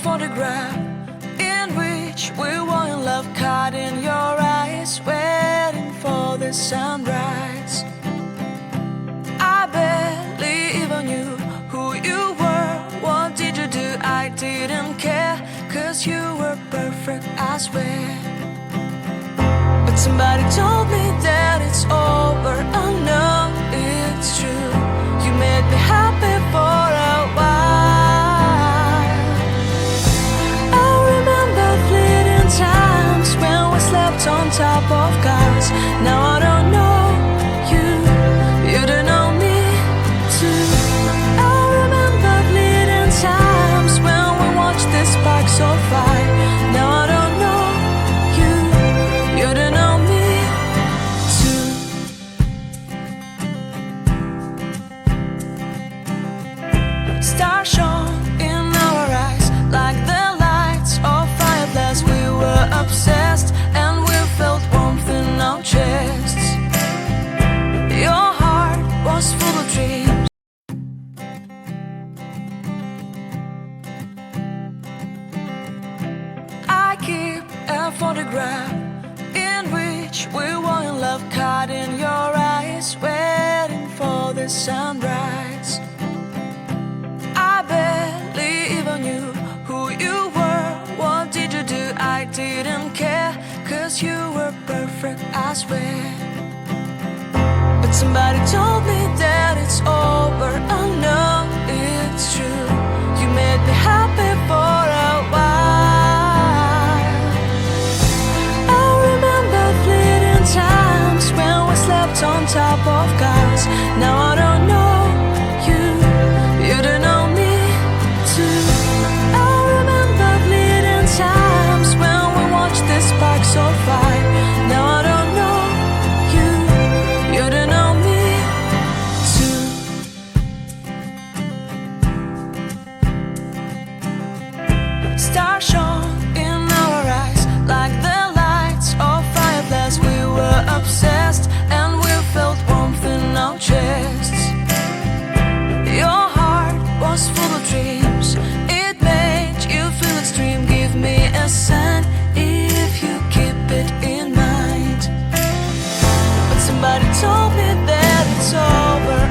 photograph in which we were in love, caught in your eyes, waiting for the sunrise. I barely even knew who you were. What did you do? I didn't care, 'cause you were perfect, I swear. But somebody told me that it's over. Oh no, it's true. You made me happy for a while. I remember fleeting times when we slept on top of cars. Now I don't know you, you don't know me too. I remember fleeting times when we watched the sparks of fire. Now I don't know you, you don't know me too. Stars shone in our eyes like the lights of fireflies. We were obsessed and we felt warmth in our chests. Your heart was full of dreams. I keep a photograph in which we were in love, caught in your eyes, waiting for the sunrise. I barely even knew who you were. What did you do? I didn't care, 'cause you were perfect, I swear. But somebody told me that it's over. Oh no, it's true. You made me happy for a while. I remember fleeting times when we slept on top of cars. Now I don't know you, you don't know me too. I remember fleeting times when we watched the sparks of fire. Now I don't know you, you don't know me too. Stars shone in our eyes like the lights of fireflies. We were obsessed and we felt warmth in our chests. Your heart was full of dreams. It made you feel extreme. Give me a sign if you keep it in mind. But somebody told me that it's over.